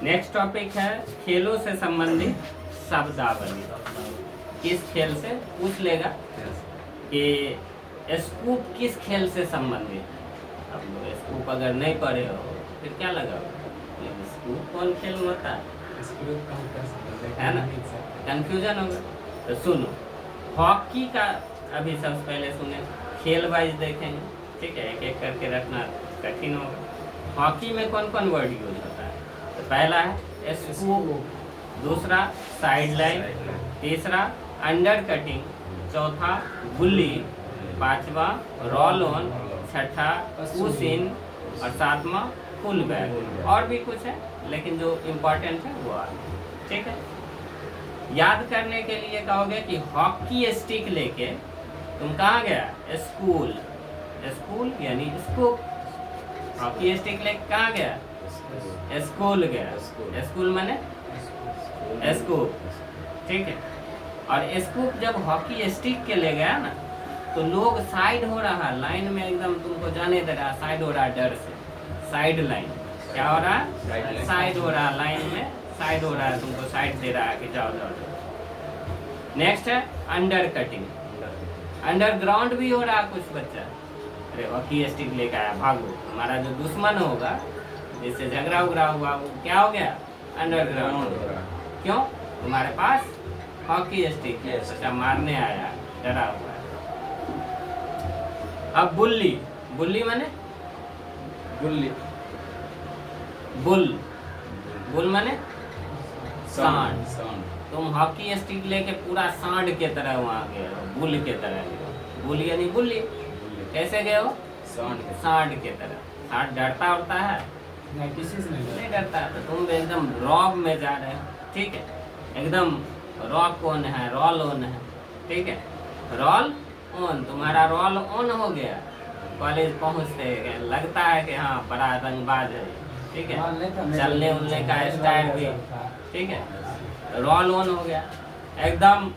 Next topic है खेलों से संबंधित शब्दावली। किस खेल से पूछ लेगा कि स्कूप किस खेल से संबंधित है। अब लोग स्कूप अगर नहीं पढ़े हो फिर क्या लगा, स्कूप कौन खेल होता है ना, कंफ्यूजन होगा। तो सुनो, हॉकी का अभी सबसे पहले सुने, खेल वाइज देखेंगे, ठीक है, एक एक करके रखना कठिन होगा। हॉकी में कौन कौन वर्ड यूज होता है? तो पहला है स्कूप, दूसरा साइड लाइन, तीसरा अंडर कटिंग, चौथा गुल्ली, पांचवा रोल ऑन, छठा पुश इन और सातवां पुल बैक। और भी कुछ है लेकिन जो इम्पोर्टेंट है वो आ, ठीक है। याद करने के लिए कहोगे कि हॉकी स्टिक लेके तुम कहाँ गया? स्कूल। स्कूल यानी स्कूप। हॉकी स्टिक लेके कहाँ गया? स्कूल गया। स्कूल माने स्कूप, ठीक है। और स्कूप जब हॉकी स्टिक के ले गया ना तो लोग साइड हो रहा, लाइन में एकदम तुमको जाने दे रहा, साइड हो रहा डर से, साइड लाइन। क्या हो रहा? साइड हो रहा, लाइन में साइड हो रहा है, तुमको साइड दे रहा है कि जाओ जाओ। नेक्स्ट है अंडर कटिंग। अंडरग्राउंड भी हो रहा कुछ बच्चा, अरे हॉकी स्टिक लेकर आया, भागो। हमारा जो दुश्मन होगा जिससे झगड़ा उगड़ा हुआ वो क्या हो गया? अंडरग्राउंड। क्यों? तुम्हारे पास हॉकी स्टिक है, बच्चा मारने आया, डरा हुआ है। अब बुल्ली। बुल्ली माने गुल्ली, बुल। बुल माने सांड। सांड। तुम हॉकी स्टिक लेके पूरा सांड के तरह वहां गए हो, बुल के तरह गए हो। बुल यानी बुल्ली। कैसे गए हो? सांड के तरह। सांड डरता उड़ता है? नहीं, किसी से नहीं डरता। तो तुम एकदम रॉब में जा रहे हो, ठीक है, एकदम रॉक ऑन है, रोल ऑन है, ठीक है, रोल ऑन। तुम्हारा रोल ऑन हो गया, कॉलेज पहुंचते लगता है कि हाँ बड़ा रंगबाज है, ठीक है, चलने उलने का स्टाइल भी, ठीक है, रोल ऑन हो गया। एकदम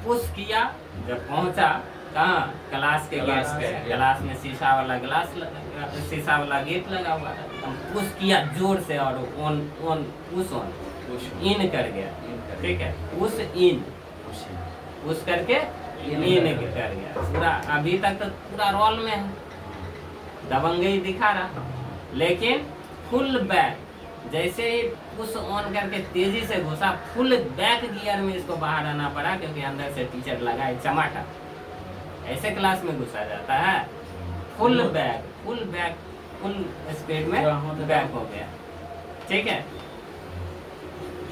पुश किया, जब पहुंचा कहाँ? क्लास के गेट पे। क्लास में शीशा वाला ग्लास, शीशा वाला गेट लगा हुआ था, पुश किया जोर से और on on push on in कर गया, ठीक है, पुश इन, पुश करके इन कर गया पूरा। अभी तक तो पूरा रोल में है, दबंगई दिखा रहा, लेकिन फुल बैक। जैसे ही पुश ऑन करके तेजी से घुसा, फुल बैक गियर में इसको बाहर आना पड़ा, क्योंकि अंदर से टीचर लगा चमाटा। ऐसे क्लास में घुसा जाता है। Full back, full back, full speed में बैक हो गया, ठीक है।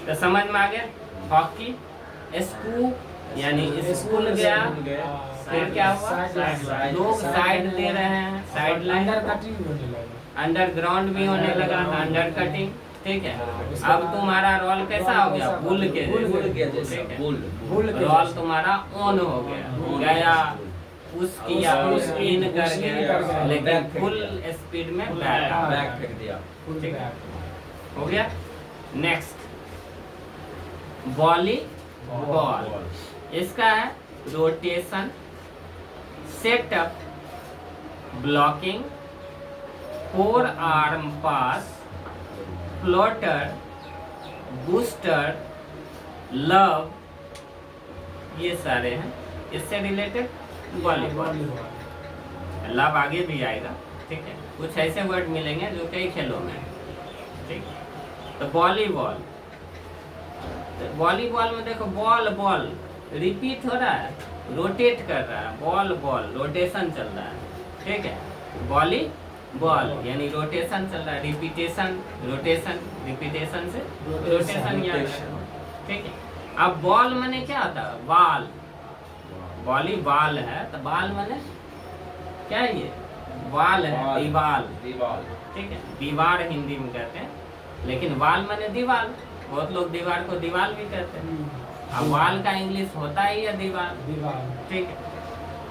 तो समझ में आ गया? हॉकी स्कूप यानी स्कूल गया, फिर क्या हुआ? लोग साइड दे रहे हैं, साइड लाइन, अंडरग्राउंड भी होने लगा, अंडर कटिंग, ठीक है। अब तुम्हारा रोल कैसा हो गया? बुल के जैसे, ठीक है। रोल तुम्हारा ऑन हो गया, पुश किया, पुश इन कर गया, लेकिन फुल स्पीड में बैक फेंक दिया, ठीक है, हो गया। Next volleyball. इसका है rotation, setup, blocking, forearm pass, floater, booster, love, ये सारे हैं इससे रिलेटेड वॉलीबॉल। लव आगे भी आएगा, ठीक है, कुछ ऐसे वर्ड मिलेंगे जो कई खेलों में, ठीक है। तो वॉलीबॉल, वॉलीबॉल में देखो बॉल बॉल रिपीट हो रहा है, रोटेट कर रहा है, बॉल बॉल रोटेशन चल रहा है, ठीक है। बॉली बॉल यानी रोटेशन चल रहा है, रिपीटेशन, रोटेशन, रिपीटेशन से रोटेशन याद रखो, ठीक है। अब बॉल माने क्या होता है? बाल। बॉली बाल है तो बाल माने क्या है? ये बाल है, दीवाल, ठीक है, दीवार हिंदी में कहते हैं, लेकिन वाल माने दीवाल। बहुत लोग दीवार को दीवाल भी कहते हैं। अब वाल का इंग्लिश होता ही है दीवार, ठीक है।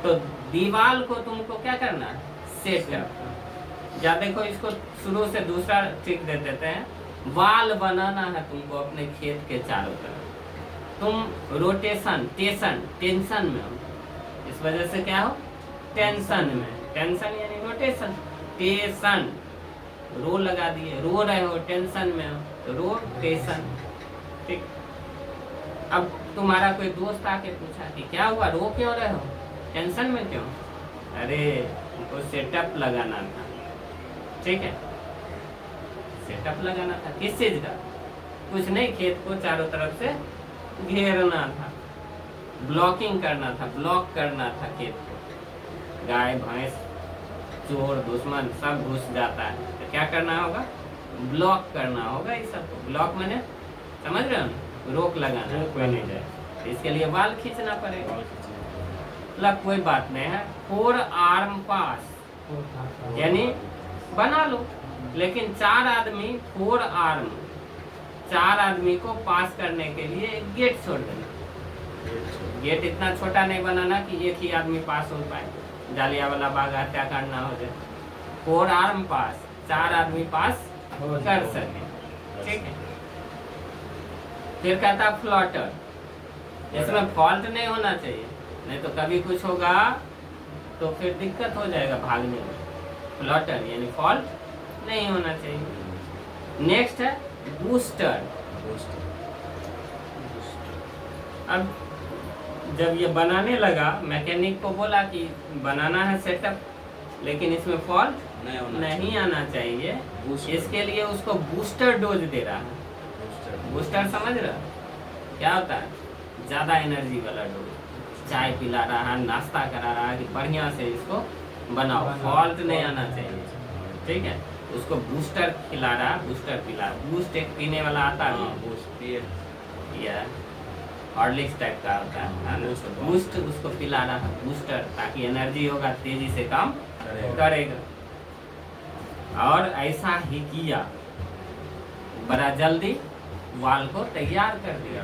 तो दीवाल को तुमको क्या करना है? सेटअप। या देखो इसको शुरू से दूसरा ट्रिक दे देते हैं। वाल बनाना है तुमको अपने खेत के चारों तरफ। तुम रोटेशन, टेंशन में हो, इस वजह से क्या हो? टेंशन में, टेंशन यानी रोटेशन, टेंशन रो लगा दिए, रो रहे हो, टेंशन में हो तो रोटेशन। ठीक। अब तुम्हारा कोई दोस्त आके पूछा कि क्या हुआ, रो क्यों रहे हो, टेंशन में क्यों? अरे उनको सेटअप लगाना था। ठीक है, सेटअप लगाना था। किस चीज का? कुछ नहीं, खेत को चारों तरफ से घेरना था, ब्लॉकिंग करना था, ब्लॉक करना था खेत को। गाय भैंस चोर दुश्मन सब घुस जाता है, तो क्या करना होगा? ब्लॉक करना होगा। इस सबको ब्लॉक मैंने समझ रहे हो ना, रोक लगाना, कोई नहीं जाए। तो इसके लिए बाल खींचना पड़ेगा। मतलब कोई बात नहीं है, 4 आर्म पास यानी बना लो, लेकिन 4 आदमी 4 आर्म, 4 आदमी को पास करने के लिए एक गेट छोड़ देना। गेट इतना छोटा नहीं बनाना कि एक ही आदमी पास हो पाए, जालियावाला बाग हत्याकांड ना हो जाए। 4 आर्म पास, 4 आदमी पास कर सके। ठीक है। फिर कहता फ्लॉटर, इसमें फॉल्ट नहीं होना चाहिए, नहीं तो कभी कुछ होगा तो फिर दिक्कत हो जाएगा भागने में। फ्लॉटर यानी फॉल्ट नहीं होना चाहिए। नेक्स्ट है बूस्टर। अब जब ये बनाने लगा, मैकेनिक को बोला कि बनाना है सेटअप, लेकिन इसमें फॉल्ट नहीं आना चाहिए, इसके लिए उसको बूस्टर डोज दे रहा है। बूस्टर समझ रहा क्या होता है? ज्यादा एनर्जी वाला डोज। चाय पिला रहा है, नाश्ता करा रहा है कि बढ़िया से इसको बनाओ, फॉल्ट नहीं आना चाहिए। ठीक है, उसको बूस्टर खिला रहा, बूस्टर पिला। बूस्ट एक पीने वाला आता है, या हॉर्लिक्स टाइप का होता है, बूस्ट उसको पिला रहा है, बूस्टर, ताकि एनर्जी होगा, तेजी से काम करेगा। और ऐसा ही किया, बड़ा जल्दी वाल को तैयार कर दिया।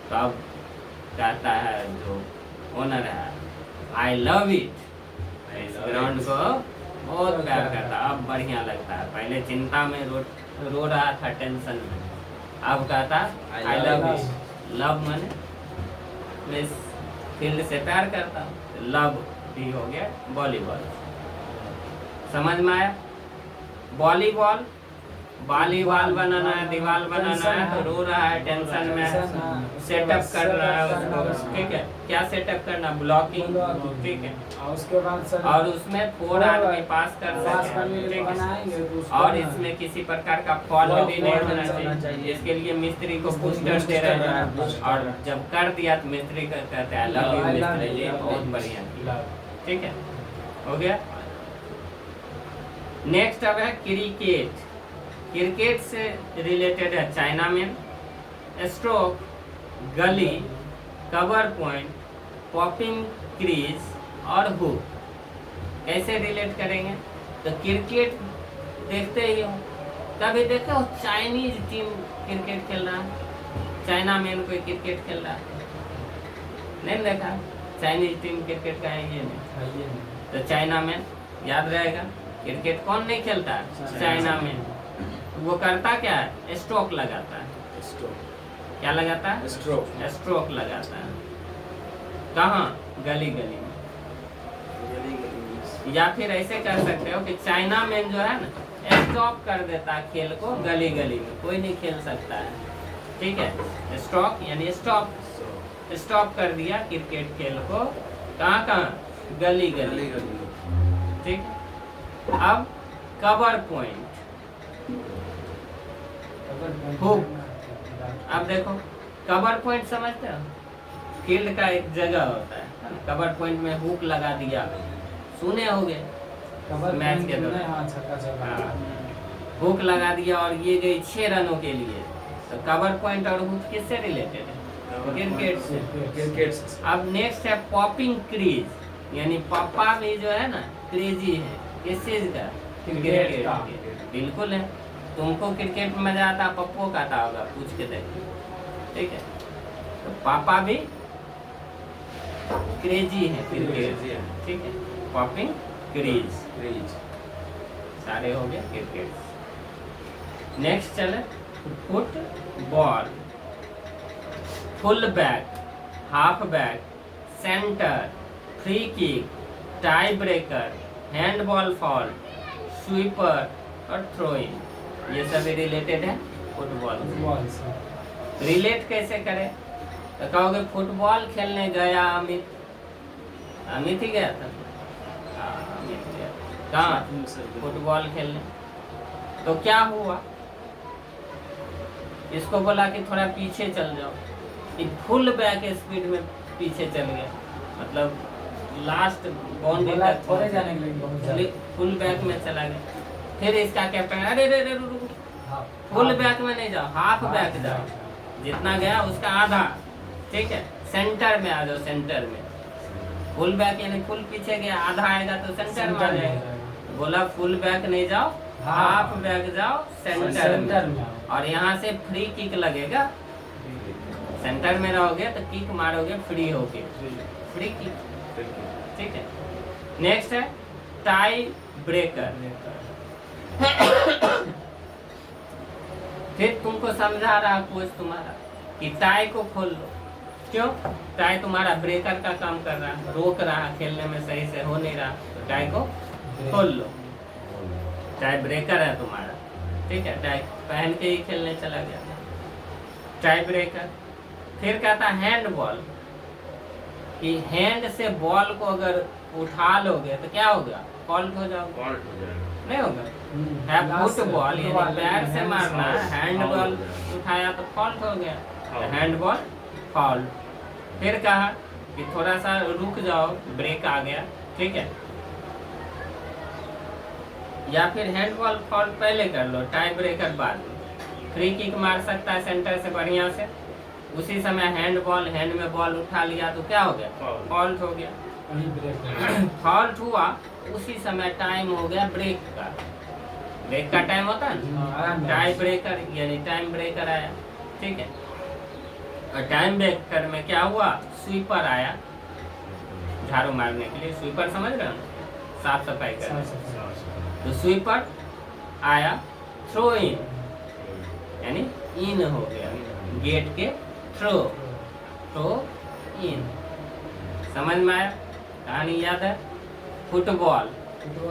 तो अब कहता है जो ओनर है, आई लव इट। इस ग्राउंड को बहुत प्यार करता, अब बढ़िया लगता है। पहले चिंता में रो रहा था, टेंशन में, अब कहता आई लव इट। लव माने मैं इस फील्ड से प्यार करता हूँ, लव भी हो गया वॉलीबॉल। समझ में आया? वॉलीबॉल, वॉलीबॉल बनाना है, दीवार बनाना है, तो रो रहा है, टेंशन में है, सेटअप कर रहा है उसको। ठीक है, क्या सेटअप करना? ब्लॉकिंग। ठीक है, उसके बाद सर, और उसमें 4 आदमी पास कर सके। ठीक है, और इसमें किसी प्रकार का फॉल्ट भी नहीं होना चाहिए। इसके लिए मिस्त्री को बूस्टर दे रहे हैं, और जब कर दिया तो मिस्त्री कहते हैं लव यू मिस्त्री जी, बहुत बढ़िया किया। ठीक है, हो गया। नेक्स्ट अब है क्रिकेट। क्रिकेट से रिलेटेड है चाइना मैन, स्ट्रोक, गली, कवर पॉइंट, पॉपिंग क्रीज और हुक। कैसे रिलेट करेंगे? तो क्रिकेट देखते ही हो, कभी देखे हो चाइनीज टीम क्रिकेट खेल रहा है, चाइना मैन कोई क्रिकेट खेल रहा है? नहीं देखा? चाइनीज टीम क्रिकेट का है ये नहीं। तो चाइना मैन याद रहेगा, क्रिकेट कौन नहीं खेलता है? China man. वो करता क्या है? स्ट्रोक लगाता है। क्या लगाता है? स्ट्रोक लगाता है। कहाँ? गली गली में। या फिर ऐसे कर सकते हो कि चाइना मैन जो है ना, स्टॉप कर देता है खेल को गली गली में, कोई नहीं खेल सकता है। ठीक है, स्टॉप यानी स्टॉप, स्टॉप कर दिया क्रिकेट खेल को। कहाँ कहाँ? गली गली। ठीक। अब कवर पॉइंट, हुक। अब देखो कवर पॉइंट समझते हो? फील्ड का एक जगह होता है, कवर पॉइंट में हुक लगा दिया, सुने होंगे मैच के दौरान। हुक लगा दिया और ये गई 6 रनों के लिए। तो कवर पॉइंट और हुक किससे रिलेटेड है? क्रिकेट से। अब नेक्स्ट है पॉपिंग क्रीज, यानी पापा भी जो है ना क्रेजी है, किस चीज का? क्रिकेट का। बिल्कुल है। तुमको क्रिकेट में मजा आता, पप्पो का आता होगा, पूछ के देखो। ठीक है, तो पापा भी क्रेजी है क्रिकेट। ठीक है, पॉपिंग क्रीज सारे हो गए क्रिकेट। नेक्स्ट चले football, full back, half back, centre, free kick, tie breaker, handball fall, sweeper, और थ्रो इन, ये सभी रिलेटेड है फुटबॉल से। फुटबॉल से। रिलेट कैसे करें? तो कहोगे फुटबॉल खेलने गया अमित, अमित ही गया था। हाँ, अमित गया कहाँ? फुटबॉल खेलने। तो क्या हुआ, इसको बोला कि थोड़ा पीछे चल जाओ, कि फुल बैक स्पीड में पीछे चल गया, मतलब लास्ट बाउंड्री तक थोड़े जाने के लिए बहुत चलिए फुल बैक में चला गया। फिर इसका कैप्टन अरे रे रे रुको, फुल बैक में नहीं जाओ, हाफ बैक जाओ, जितना गया उसका आधा, ठीक है, सेंटर में आ जाओ, सेंटर में। फुल बैक यानी फुल पीछे गया, आधा आएगा तो सेंटर में आ जाएगा। बोला फुल बैक नहीं जाओ, हाफ बैक जाओ, सेंटर में, और यहाँ से फ्री किक लगेगा। सेंटर में रहोगे तो किक मारोगे फ्री होके, फ्री किक, ठीक है। नेक्स्ट है टाई ब्रेकर। फिर तुमको समझा रहा कोच तुम्हारा कि टाई को खोल लो। क्यों? टाई तुम्हारा ब्रेकर का काम कर रहा है, रोक रहा है, खेलने में सही से हो नहीं रहा, तो टाई को खोल लो। टाई ब्रेकर है तुम्हारा, ठीक है, टाई पहन के ही खेलने चला गया, टाई ब्रेकर। फिर कहता हैंड बॉल, कि हैंड से बॉल को अगर उठा लोगे तो क्या होगा? फॉल्ट हो जाओगे, नहीं होगा। है फुटबॉल यानी पैर से मारना है, हैंड बॉल उठाया तो फॉल्ट हो गया, हैंड बॉल फॉल्ट। फिर कहा कि थोड़ा सा रुक जाओ, ब्रेक आ गया, ठीक है, या फिर हैंड बॉल फॉल्ट पहले कर लो, टाई ब्रेकर बाद में। फ्री किक मार सकता है सेंटर से बढ़िया से, उसी समय हैंड में बॉल उठा लिया तो क्या हो गया? फॉल्ट हो गया। फॉल्ट हुआ उसी समय टाइम हो गया ब्रेक का। ब्रेक का टाइम होता है ना, टाई ब्रेकर यानी टाइम ब्रेकर आया, ठीक है। और टाइम ब्रेकर में क्या हुआ? स्वीपर आया झाड़ू मारने के लिए। स्वीपर समझ रहे हो, साफ सफाई करने। तो स्वीपर आया, थ्रो इन यानी इन हो गया, गेट के थ्रो इन। समझ में आया? कहानी याद है? फुटबॉल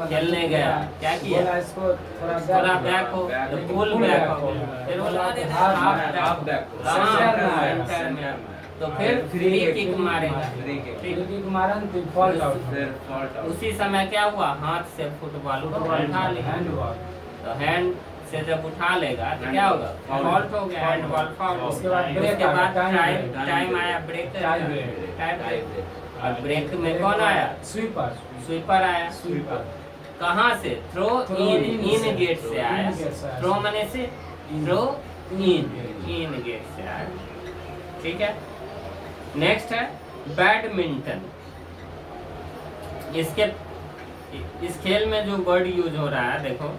खेलने गया, क्या किया? इसको थोड़ा बैक हो तो फुल बैक हो गया, फिर बोला हाफ बैक, सेंटर में, तो फिर फ्री किक मारेगा, उसी समय क्या हुआ? हाथ से फुटबॉल को उठा लिया। तो हैंड से जब उठा लेगा तो क्या होगा? फॉल्ट हो गया, हैंड बॉल फॉल्ट। उसके बाद टाइम आया ब्रेक, और ब्रेक में कौन आया? स्वीपर आया। कहाँ से? थ्रो इन गेट से आया। थ्रो मने से थ्रो इन गेट से आया, ठीक है। नेक्स्ट है बैडमिंटन। इस खेल में जो वर्ड यूज हो रहा है देखो,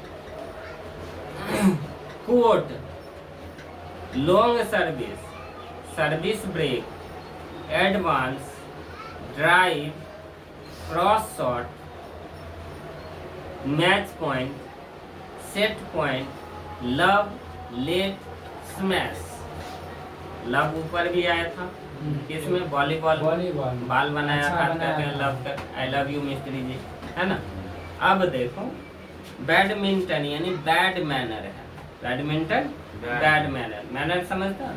court, long service, service break, advance, drive, cross shot, match point, set point, love, let, smash. Love ऊपर भी आया था, इसमें वॉलीबॉल बाल बनाया था, कहते हैं लव कर, आई लव यू मिस्त्री जी, है ना। अब देखो बैडमिंटन यानी बैड मैनर है। बैडमिंटन बैड मैनर, मैनर समझता है,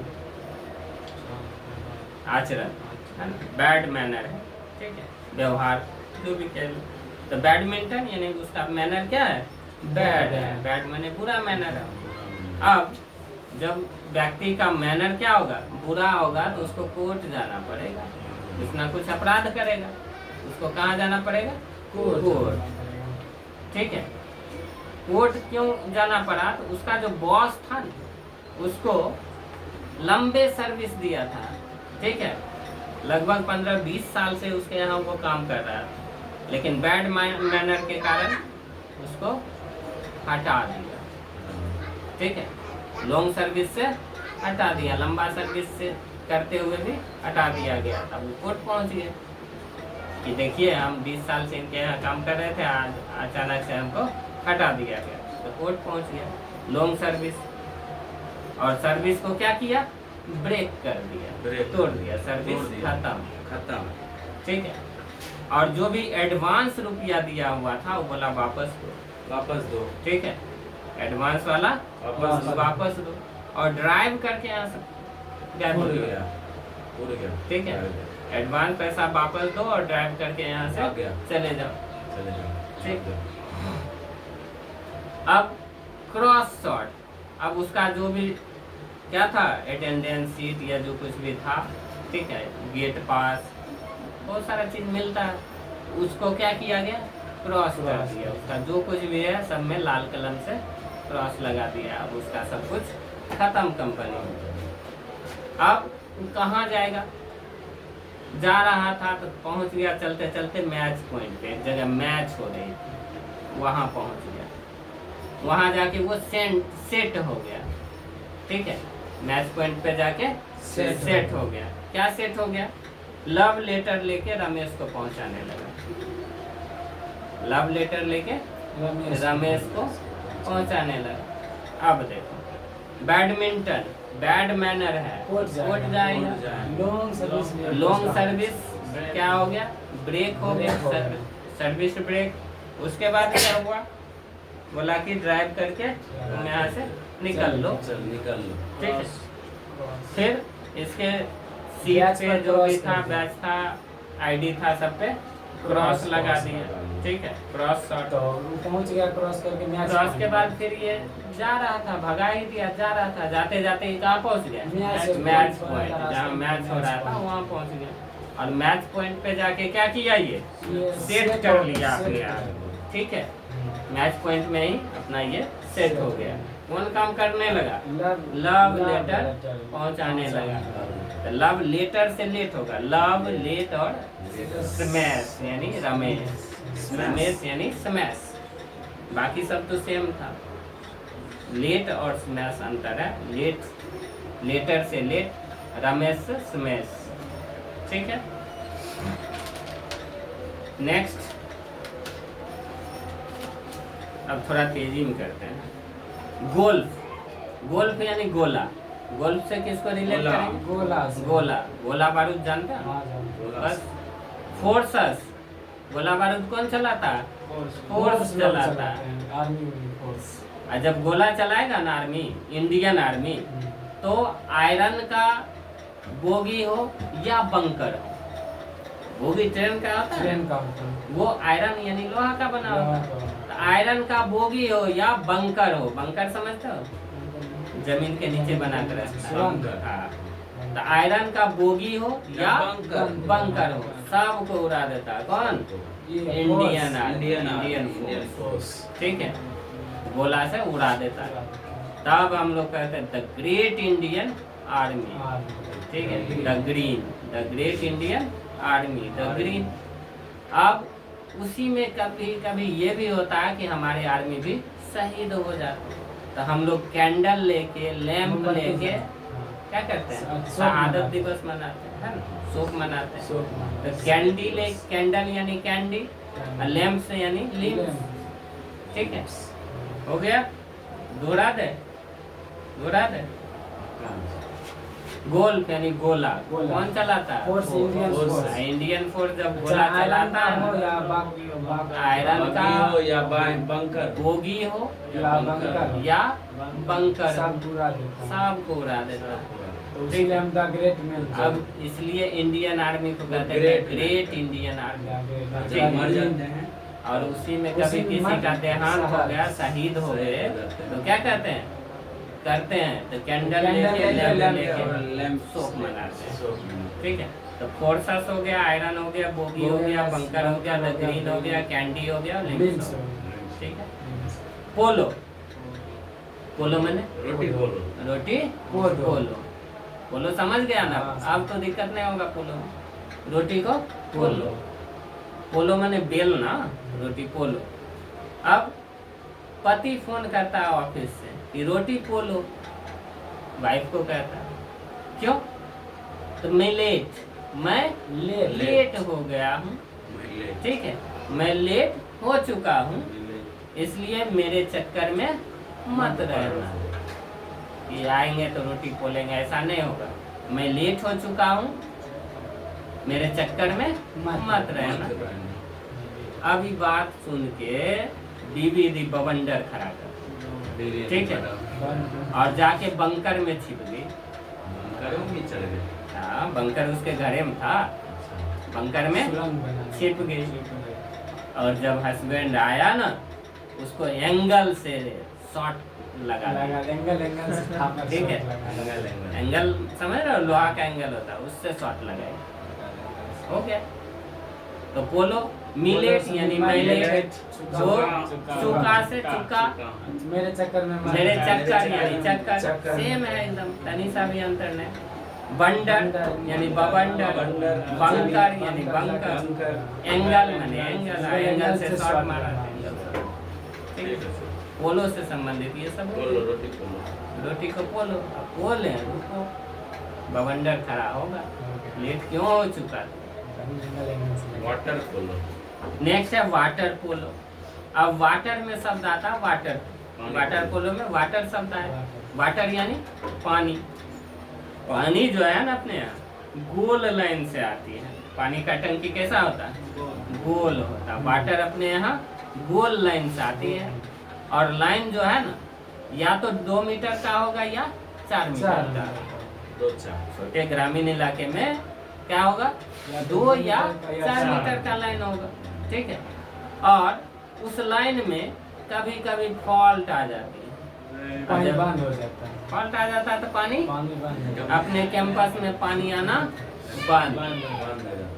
आचरण है ना, बैड मैनर है, ठीक है, व्यवहार जो भी कह लो। तो बैडमिंटन यानी उसका मैनर क्या है? बैड है। बैड माने बुरा मैनर है। अब जब व्यक्ति का मैनर क्या होगा? बुरा होगा, तो उसको कोर्ट जाना पड़ेगा। कुछ ना कुछ अपराध करेगा, उसको कहाँ जाना पड़ेगा? कोर्ट, ठीक है। कोर्ट क्यों जाना पड़ा? तो उसका जो बॉस था ना, उसको लंबे सर्विस दिया था, ठीक है, लगभग 15-20 साल से उसके यहाँ वो काम कर रहा था, लेकिन बैड मैनर के कारण उसको हटा दिया, ठीक है। लॉन्ग सर्विस से हटा दिया, लंबा सर्विस से करते हुए भी हटा दिया गया। तब वो कोर्ट पहुंच गए कि देखिए हम 20 साल से इनके यहाँ काम कर रहे थे, आज अचानक से हमको हटा दिया गया। तो कोर्ट पहुंच गया, लॉन्ग सर्विस, और सर्विस को क्या किया? ब्रेक कर दिया, तोड़ दिया, सर्विस खत्म, ठीक है। और जो भी एडवांस रुपया दिया हुआ था वो बोला वापस दो, ठीक है। एडवांस वाला वापस दो, और ड्राइव करके यहाँ से गायब हो गया। ठीक है, एडवांस पैसा वापस दो और ड्राइव करके यहाँ से चले जाओ। ठीक, अब क्रॉस शॉट, अब उसका जो भी क्या था, अटेंडेंस सीट या जो कुछ भी था, ठीक है, गेट पास, बहुत सारा चीज मिलता है, उसको क्या किया गया, क्रॉस कर दिया। उसका जो कुछ भी है सब में लाल कलम से क्रॉस लगा दिया। अब उसका सब कुछ खत्म कंपनी। अब कहाँ जाएगा, जा रहा था तो पहुंच गया चलते चलते मैच पॉइंट पे, एक जगह मैच हो रही थी, वहां पहुंच गया, वहां जाके वो सेट हो गया। ठीक है, मैच पॉइंट पे जाके सेट हो गया। क्या सेट हो गया, लव लेटर लेके रमेश को पहुंचाने लगा। लव लेटर लेके रमेश को पहुंचाने लगा। अब देखो, बैडमिंटन बैड मैनर है, कोर्ट जाएगा। लॉन्ग सर्विस क्या हो गया, ब्रेक हो गया, सर्विस ब्रेक। उसके बाद क्या हुआ, बोला कि ड्राइव करके तुम यहाँ से निकल लो। ठीक है, फिर इसके सीट पे जो भी था, बैच था, आईडी था, सब पे क्रॉस लगा दिया। ठीक है, क्रॉस शॉट तो पहुंच गया क्रॉस करके मैच। क्रॉस के बाद फिर ये जा रहा था, भगा ही दिया, जा रहा था, जाते जाते कहाँ पहुंच गया, मैच पॉइंट, जहाँ मैच हो रहा था वहाँ पहुंच गया। और मैच पॉइंट पे जाके क्या किया, ये सेट कर लिया अपने आप। ठीक है, मैच पॉइंट में ही अपना ये सेट हो गया। कौन काम करने लगा, लव लेटर पहुंचाने लगा। तो लव लेटर से लेट होगा, लव लेट और स्मैश यानी रमेश, रमेश यानी स्मैश, बाकी सब तो सेम था। लेट और स्मैश अंतर है, लेट लेटर से लेट, रमेश से स्मैश। ठीक है, नेक्स्ट, अब थोड़ा तेजी में करते हैं। गोल्फ, गोल्फ यानी गोला, गोल्फ से किसको रिलेट करेंगे, गोला, गोला बारूद जानते हैं, बस। फोर्सेस, गोला बारूद कौन चलाता है, फोर्स चलाता है, आर्मी फोर्स। और जब गोला चलाएगा ना आर्मी, इंडियन आर्मी, तो आयरन का बोगी हो या बंकर हो, बोगी ट्रेन का होता है, ट्रेन का होता है, वो आयरन यानी लोहा का बना होता है। तो आयरन का बोगी हो या बंकर हो, बंकर समझते हो, जमीन के नीचे बना कर रखता है। हाँ, तो आयरन का बोगी हो या बंकर हो, सबको उड़ा देता है। कौन, इंडियन फोर्स। ठीक है, गोला से उड़ा देता है। तब हम लोग कहते हैं द ग्रेट इंडियन आर्मी। ठीक है, the great Indian army, the green. अब उसी में कभी कभी ये भी होता है कि हमारे आर्मी भी शहीद हो जाते हैं, तो हम लोग कैंडल लेके, लैंप लेके क्या करते हैं, शहादत दिवस मनाते हैं, है ना, शोक मनाते हैं। तो कैंडी ले, कैंडल यानी कैंडी, और लैंप से यानी लिम्स। ठीक है, हो गया, दोहरा दे। गोल्फ यानी गोला, कौन चलाता है, फोर्स, इंडियन फोर्स। जब गोला चलाता है, आयरन का हो या बंकर, बोगी हो या बंकर, सबको उड़ा देता है। अब इसलिए इंडियन आर्मी को कहते हैं ग्रेट इंडियन आर्मी। मर जाते हैं, और उसी में कभी किसी का देहांत हो गया, शहीद हो गए, तो क्या कहते हैं, तो कैंडल लेके, लैंप शोक मनाते हैं। ठीक है, तो फोर्सेस हो गया, आयरन हो गया, बोगी हो गया, बंकर हो गया, द ग्रीन हो गया, कैंडी हो गया, लिम्स हो गया। ठीक है, पोलो, पोलो मैंने रोटी पोलो समझ गया ना, अब तो दिक्कत नहीं होगा। पोलो, रोटी को पोलो, पोलो मैंने बेल ना, रोटी पोलो। अब पति फोन करता है ऑफिस से कि रोटी पोलो, वाइफ को कहता है, क्यों, तो मैं लेट हो गया हूँ। ठीक है, मैं लेट हो चुका हूँ, इसलिए मेरे चक्कर में मत रहना, कि आएंगे तो रोटी पोलेंगे, ऐसा नहीं होगा। मैं लेट हो चुका हूँ, मेरे चक्कर में मत रहना। अभी बात सुन के दीदी बवंडर खड़ा कर, ठीक है। बंद और जाके बंकर में छिप गई। बंकर में भी चल गए। हाँ, बंकर उसके घरे में था, बंकर में सुरंग बना छिप गई। और जब हस्बैंड आया ना, उसको एंगल से शॉट लगा दिया। एंगल से थापा ठीक है। शॉट लगा। एंगल समझ रहे हो, लोहा का एंगल होता है, उससे शॉट लगाए। हो गया। तो पोलो मिलेट यानी मिलेट, जो चुका से चुका, मेरे चक्कर में मेरे चक्कर यानी चक्कर, चक्कर। सेम है एकदम, तनी सा भी अंतर नहीं। बंडर यानी बबंडर, बंकर यानी बंकर, एंगल माने एंगल, एंगल से शॉट मारा, एंगल से। ठीक है। पोलो से संबंधित ये सब हो पोलो, गया। रोटी पोलो। रोटी को पोलो, अब पोल है रुको, बवंडर खड़ा होगा, लेट क्यों हो चुका। Water polo. नेक्स्ट है वाटर पोलो। अब वाटर में शब्द आता है वाटर, पानी। वाटर पोलो में वाटर शब्द है। वाटर यानी पानी। पानी जो है ना अपने यहाँ गोल लाइन से आती है। पानी का टंकी कैसा होता है, गोल होता है। वाटर अपने यहाँ गोल लाइन से आती है। और लाइन जो है ना, या तो 2 मीटर का होगा या 4 मीटर का। 2-4 छोटे ग्रामीण इलाके में क्या होगा, 2 या 4 मीटर का लाइन होगा। ठीक है। और उस लाइन में कभी कभी फॉल्ट आ जाती है। पानी बंद हो जाता है। फॉल्ट आ जाता है तो पानी पानी बंद हो जाता अपने कैंपस में पानी आना बंद।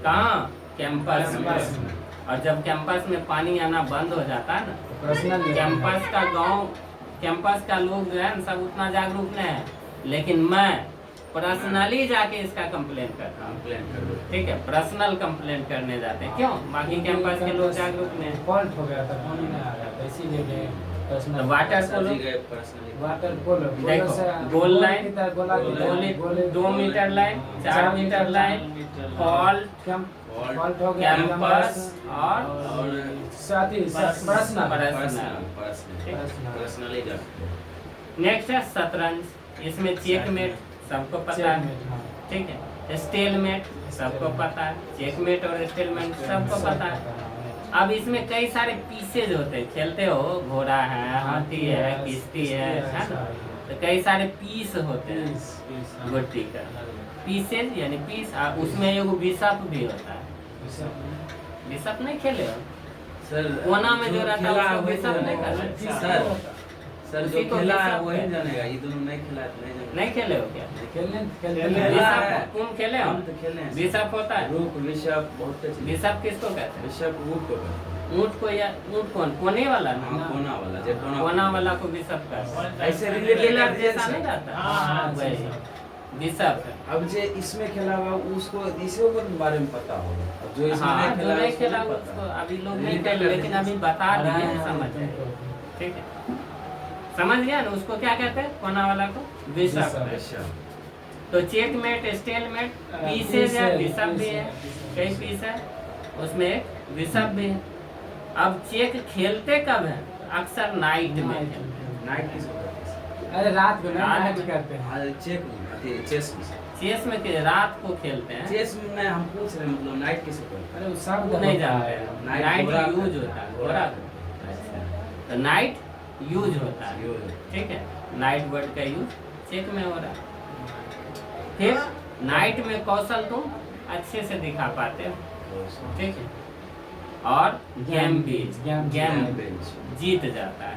कहाँ, कैंपस में। और जब कैंपस में पानी आना बंद हो जाता है ना, है। पर्सनल कैंपस का गांव, कैंपस का लोग जो है ना सब उतना जागरूक नहीं है, लेकिन मैं पर्सनली जाके इसका कंप्लेन करता हूँ। कंप्लेन कर दो। ठीक है, पर्सनल कंप्लेन करने जाते हैं। क्यों, बाकी कैंपस के लोग जागरूक नहीं है। फॉल्ट हो गया था, पानी नहीं आ रहा था, इसीलिए गए तो personal water polo, water polo. देखो गोल लाइन, गोला 2 meter line, 4 meter line, fault, fault हो गया कैंपस और साथ ही पर्सनल पर्सनली जा। नेक्स्ट है शतरंज। इसमें चेकमेट सबको पता है। ठीक है। स्टेलमेट सबको पता है, चेकमेट और स्टेलमेट सबको पता है। अब इसमें कई सारे पीसेज होते हैं, खेलते हो, घोड़ा है, हाथी है, किश्ती है ना, तो कई सारे पीस होते हैं गुट्टी का। पीसेज यानी पीस, उसमें एगो बिशप भी होता है। बिशप नहीं खेले हो, सर कोना में जो रहता है खेला उसको वही बिशप नहीं कर जानेगा। सकते। सर उसी जो को खेला है बिशप वही कहते हैं। जानेगा, ये दोनों नहीं खेला है तो नहीं जानेगा। नहीं खेले हो क्या, खेलने बिशप तुम खेले हो, हम तो खेले हैं। बिशप होता है। रूप विशप बहुत अच्छे। बिशप किसको कहते हैं, विशप रूप को कहते हैं। ऊँट को, या ऊँट कौन, कोने वाला ना, हाँ, कोना वाला जो कोना वाला को बिशप कहते हैं। ऐसे रिलेटेड किलर जैसा नहीं रहता, हाँ, वही बिशप है। अब जो इसमें खेला हुआ उसको इसी के बारे में पता होगा। अब जो इसमें हाँ, नहीं जो नहीं उसको खेला नहीं उसको पता। अभी लोग नहीं खेले, लेकिन अभी बता दिए, समझ जाए। ठीक है, समझ गया ना, उसको क्या कहते हैं, कोना वाला को बिशप। विशप। तो चेकमेट, स्टेलमेट, पीसेज है, बिशप भी है, कई पीस है, उसमें एक बिशप भी है। अब चेक खेलते कब है, अक्सर नाइट में खेलते हैं। नाइट किसको कहते हैं? अरे रात को रात नाइट में। करते हैं। हाँ, चेक में, चेस में। चेस में रात को खेलते हैं, चेस में हम पूछ रहे हैं, मतलब नाइट किसको कहते हैं? अरे वो सब वो नहीं जानते हैं। नाइट नाइट घोड़ा यूज कहते होता है, हैं, घोड़ा। अच्छा, तो नाइट यूज होता है। यूज। ठीक है, नाइट वर्ड का यूज चेक में हो रहा है। फिर नाइट में कौशल तुम अच्छे से दिखा पाते हो। ठीक है, और गेम भी, गेम जीत जाता है।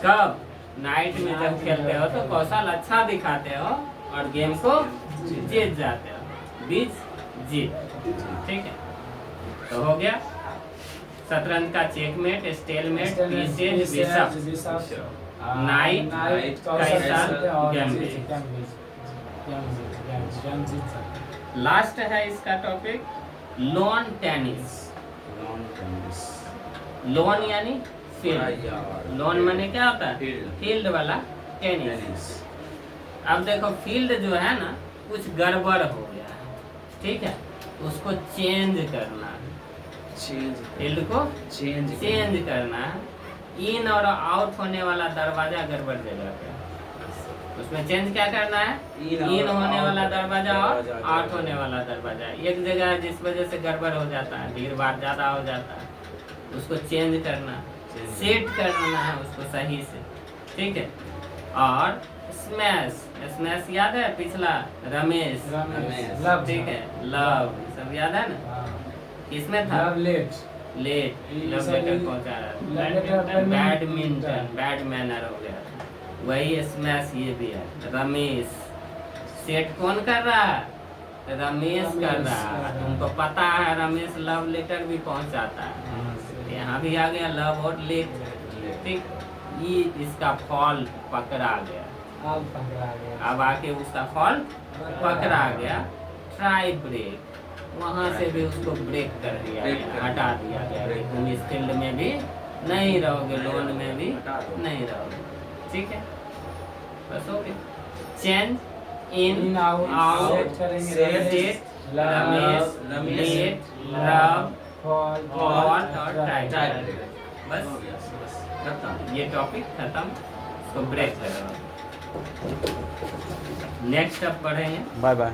कब, नाइट में जब खेलते हो तो कौशल अच्छा दिखाते हो और गेम को जीत जाते हो, बीच जीत। ठीक है, तो हो गया शतरंज का checkmate, stalemate, pieces, bishop, night, last है इसका टॉपिक लॉन टेनिस। लॉन यानी फील्ड, लॉन माने क्या होता है, फील्ड। फील्ड वाला टेनिस। अब देखो फील्ड जो है ना कुछ गड़बड़ हो गया है, ठीक है, उसको चेंज करना है, फील्ड को चेंज करना है। इन और आउट होने वाला दरवाजा गड़बड़ जगह पे, उसमें चेंज क्या करना है, इन होने वाला दरवाजा और आउट होने वाला दरवाजा। एक जगह जिस वजह से गड़बड़ हो जाता है, भीड़ भाड़ ज्यादा हो जाता है, उसको चेंज करना, सेट करना है उसको सही से। ठीक है। और स्मैश, स्मैश याद है पिछला, रमेश, रमेश, लव, ठीक है, लव सब याद है ना, हाँ, किसमें था, लव लेट, लेट, ये लव सब लेटर ये पहुंचा रहा है, बैडमिंटन, बैडमिंटन, बैड मैनर हो गया, वही स्मैश ये भी है। रमेश, सेट कौन कर रहा है, रमेश कर रहा है, तुमको पता है रमेश लव लेटर भी पहुंचाता है, यहाँ भी आ गया लव और लेट, ठीक, ये इसका फॉल्ट पकड़ा गया, अब पकड़ा गया, अब आके उसका फॉल्ट पकड़ा गया, ट्राई ब्रेक, वहां से भी उसको ब्रेक कर दिया गया, हटा दिया गया कि तुम इस फील्ड में भी नहीं रहोगे, लोन में भी नहीं रहोगे, ठीक है, बस हो गया। चेंज इन आउट सेट करेंगे, set, Ramesh, let, love, fault fault और ट्राई ट्राई ब्रेक, बस खत्म। ये टॉपिक खत्म, इसको ब्रेक करो। नेक्स्ट अब पढ़ेंगे बाय बाय।